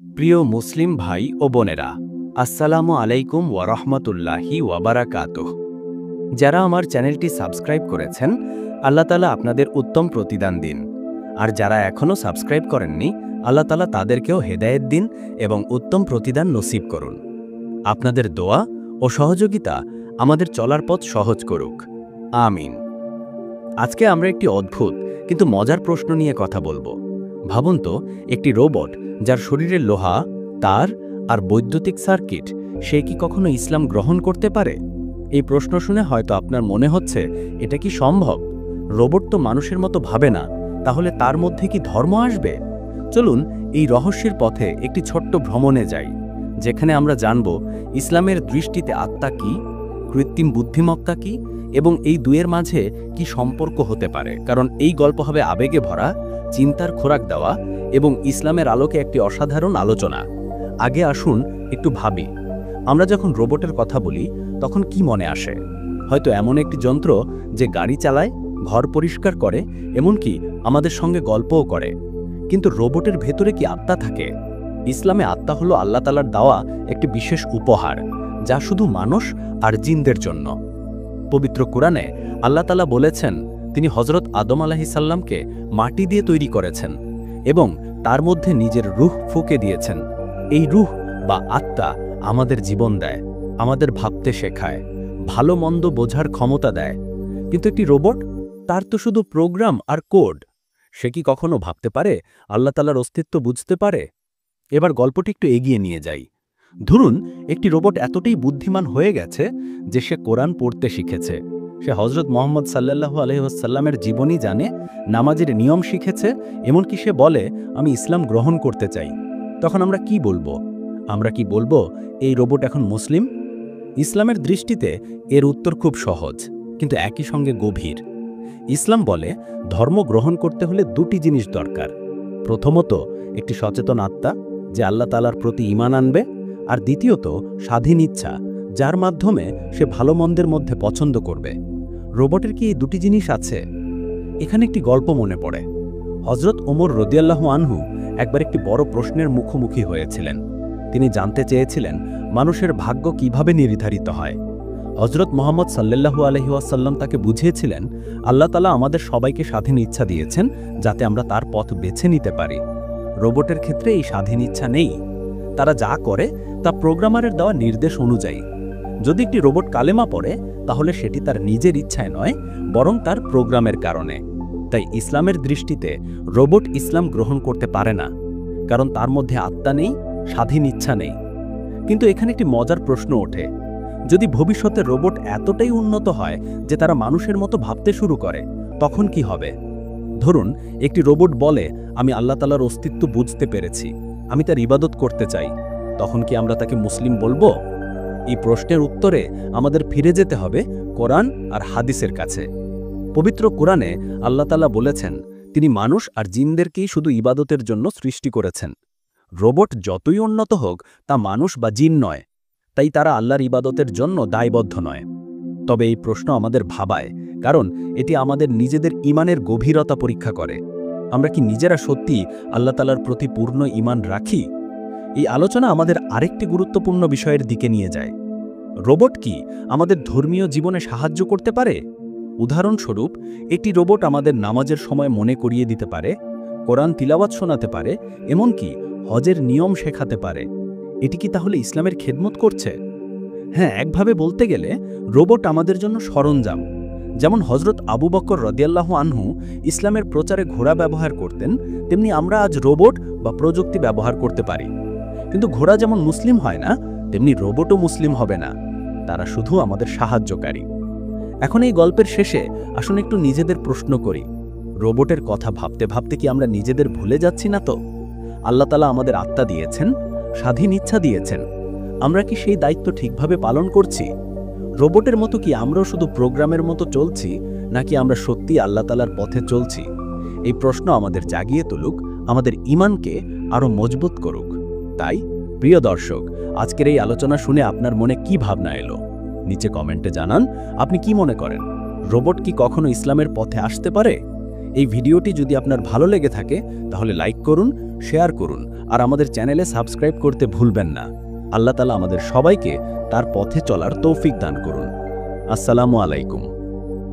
প্রিয় মুসলিম ভাই ও বোনেরা, আসসালামু আলাইকুম ওয়া রাহমাতুল্লাহি ওয়া বারাকাতুহু। যারা আমার চ্যানেলটি সাবস্ক্রাইব করেছেন, আল্লাহ তাআলা আপনাদের উত্তম প্রতিদান দিন। আর যারা এখনও সাবস্ক্রাইব করেননি, আল্লাহ তাআলা তাদেরকেও হেদায়েত দিন এবং উত্তম প্রতিদান নসিব করুন। আপনাদের দোয়া ও সহযোগিতা আমাদের চলার পথ সহজ করুক, আমিন। আজকে আমরা একটি অদ্ভুত কিন্তু মজার প্রশ্ন নিয়ে কথা বলবো। ভাবুন তো, একটি রোবট যার শরীরে লোহা, তার আর বৈদ্যুতিক সার্কিট, সে কি কখনো ইসলাম গ্রহণ করতে পারে? এই প্রশ্ন শুনে হয়তো আপনার মনে হচ্ছে, এটা কি সম্ভব? রোবট তো মানুষের মতো ভাবে না, তাহলে তার মধ্যে কি ধর্ম আসবে? চলুন এই রহস্যের পথে একটি ছোট্ট ভ্রমণে যাই, যেখানে আমরা জানব ইসলামের দৃষ্টিতে আত্মা কি, কৃত্রিম বুদ্ধিমত্তা কি, এবং এই দুয়ের মাঝে কি সম্পর্ক হতে পারে। কারণ এই গল্প হবে আবেগে ভরা, চিন্তার খোরাক দেওয়া এবং ইসলামের আলোকে একটি অসাধারণ আলোচনা। আগে আসুন একটু ভাবি, আমরা যখন রোবটের কথা বলি তখন কি মনে আসে? হয়তো এমন একটি যন্ত্র যে গাড়ি চালায়, ঘর পরিষ্কার করে, এমনকি আমাদের সঙ্গে গল্পও করে। কিন্তু রোবটের ভেতরে কি আত্মা থাকে? ইসলামে আত্মা হলো আল্লাহ তাআলার দেওয়া একটি বিশেষ উপহার, যা শুধু মানুষ আর জিনদের জন্য। পবিত্র কুরআনে আল্লাহ তাআলা বলেছেন, তিনি হযরত আদম আলাইহিস সালামকে মাটি দিয়ে তৈরি করেছেন এবং তার মধ্যে নিজের রূহ ফুঁকে দিয়েছেন। এই রূহ বা আত্মা আমাদের জীবন দেয়, আমাদের ভাবতে শেখায়, ভালো মন্দ বোঝার ক্ষমতা দেয়। কিন্তু একটি রোবট, তার তো শুধু প্রোগ্রাম আর কোড। সে কি কখনো ভাবতে পারে, আল্লাহ তাআলার অস্তিত্ব বুঝতে পারে? এবার গল্পটি একটু এগিয়ে নিয়ে যাই। ধরুন একটি রোবট এতটাই বুদ্ধিমান হয়ে গেছে যে সে কোরআন পড়তে শিখেছে, সে হযরত মুহাম্মদ সাল্লাল্লাহু আলাইহি ওয়াসাল্লামের জীবনী জানে, নামাজের নিয়ম শিখেছে, এমনকি সে বলে আমি ইসলাম গ্রহণ করতে চাই। তখন আমরা কি বলবো? আমরা কি বলবো এই রোবট এখন মুসলিম? ইসলামের দৃষ্টিতে এর উত্তর খুব সহজ, কিন্তু একই সঙ্গে গভীর। ইসলাম বলে ধর্ম গ্রহণ করতে হলে দুটি জিনিস দরকার। প্রথমত, একটি সচেতন আত্মা যে আল্লাহ তাআলার প্রতি ঈমান আনবে, আর দ্বিতীয়ত স্বাধীন ইচ্ছা, যার মাধ্যমে সে ভালো মন্দের মধ্যে পছন্দ করবে। রোবটের কি এই দুটি জিনিস আছে? এখানে একটি গল্প মনে পড়ে। হযরত ওমর রাদিয়াল্লাহু আনহু একবার একটি বড় প্রশ্নের মুখোমুখি হয়েছিলেন। তিনি জানতে চেয়েছিলেন মানুষের ভাগ্য কিভাবে নির্ধারিত হয়। হযরত মুহাম্মদ সাল্লাল্লাহু আলাইহি ওয়াসাল্লাম তাকে বুঝিয়েছিলেন, আল্লাহ তাআলা আমাদের সবাইকে স্বাধীন ইচ্ছা দিয়েছেন, যাতে আমরা তার পথ বেছে নিতে পারি। রোবটের ক্ষেত্রে এই স্বাধীন ইচ্ছা নেই। তারা যা করে তা প্রোগ্রামারের দেওয়া নির্দেশ অনুযায়ী। যদি একটি রোবট কালেমা পড়ে, তাহলে সেটি তার নিজের ইচ্ছায় নয়, বরং তার প্রোগ্রামের কারণে। তাই ইসলামের দৃষ্টিতে রোবট ইসলাম গ্রহণ করতে পারে না, কারণ তার মধ্যে আত্মা নেই, স্বাধীন ইচ্ছা নেই। কিন্তু এখানে একটি মজার প্রশ্ন ওঠে, যদি ভবিষ্যতে রোবট এতটাই উন্নত হয় যে তারা মানুষের মতো ভাবতে শুরু করে, তখন কি হবে? ধরুন একটি রোবট বলে, আমি আল্লাহ তাআলার অস্তিত্ব বুঝতে পেরেছি, আমি তার ইবাদত করতে চাই। তখন কি আমরা তাকে মুসলিম বলবো? এই প্রশ্নের উত্তরে আমাদের ফিরে যেতে হবে কোরআন আর হাদিসের কাছে। পবিত্র কোরআনে আল্লাহ তাআলা বলেছেন, তিনি মানুষ আর জিনদেরকেই শুধু ইবাদতের জন্য সৃষ্টি করেছেন। রোবট যতই উন্নত হোক, তা মানুষ বা জিন নয়, তাই তারা আল্লাহর ইবাদতের জন্য দায়বদ্ধ নয়। তবে এই প্রশ্ন আমাদের ভাবায়, কারণ এটি আমাদের নিজেদের ঈমানের গভীরতা পরীক্ষা করে। আমরা কি নিজেরা সত্যি আল্লাহ তাআলার প্রতি পূর্ণ ঈমান রাখি? এই আলোচনা আমাদের আরেকটি গুরুত্বপূর্ণ বিষয়ের দিকে নিয়ে যায়। রোবট কি আমাদের ধর্মীয় জীবনে সাহায্য করতে পারে? উদাহরণস্বরূপ, একটি রোবট আমাদের নামাজের সময় মনে করিয়ে দিতে পারে, কোরআন তিলাওয়াত শোনাতে পারে, এমনকি হজের নিয়ম শেখাতে পারে। এটি কি তাহলে ইসলামের খেদমত করছে? হ্যাঁ, একভাবে বলতে গেলে রোবট আমাদের জন্য সরঞ্জাম। যেমন হযরত আবু বকর রাদিয়াল্লাহু আনহু ইসলামের প্রচারে ঘোড়া ব্যবহার করতেন, তেমনি আমরা আজ রোবট বা প্রযুক্তি ব্যবহার করতে পারি। কিন্তু ঘোড়া যেমন মুসলিম হয় না, তেমনি রোবটও মুসলিম হবে না। তারা শুধু আমাদের সাহায্যকারী। এখন এই গল্পের শেষে আসুন একটু নিজেদের প্রশ্ন করি, রোবটের কথা ভাবতে ভাবতে কি আমরা নিজেদের ভুলে যাচ্ছি না তো? আল্লাহ তাআলা আমাদের আত্মা দিয়েছেন, স্বাধীন ইচ্ছা দিয়েছেন। আমরা কি সেই দায়িত্ব ঠিকভাবে পালন করছি? রোবটের মতো কি আমরাও শুধু প্রোগ্রামের মতো চলছি, নাকি আমরা সত্যি আল্লাহ তাআলার পথে চলছি? এই প্রশ্ন আমাদের জাগিয়ে তুলুক, আমাদের ঈমানকে আরও মজবুত করুক। তাই প্রিয় দর্শক, আজকের এই আলোচনা শুনে আপনার মনে কি ভাবনা এলো? নিচে কমেন্টে জানান, আপনি কি মনে করেন, রোবট কি কখনো ইসলামের পথে আসতে পারে? এই ভিডিওটি যদি আপনার ভালো লেগে থাকে, তাহলে লাইক করুন, শেয়ার করুন আর আমাদের চ্যানেলে সাবস্ক্রাইব করতে ভুলবেন না। আল্লাহ তাআলা আমাদের সবাইকে তার পথে চলার তৌফিক দান করুন। আসসালামু আলাইকুম।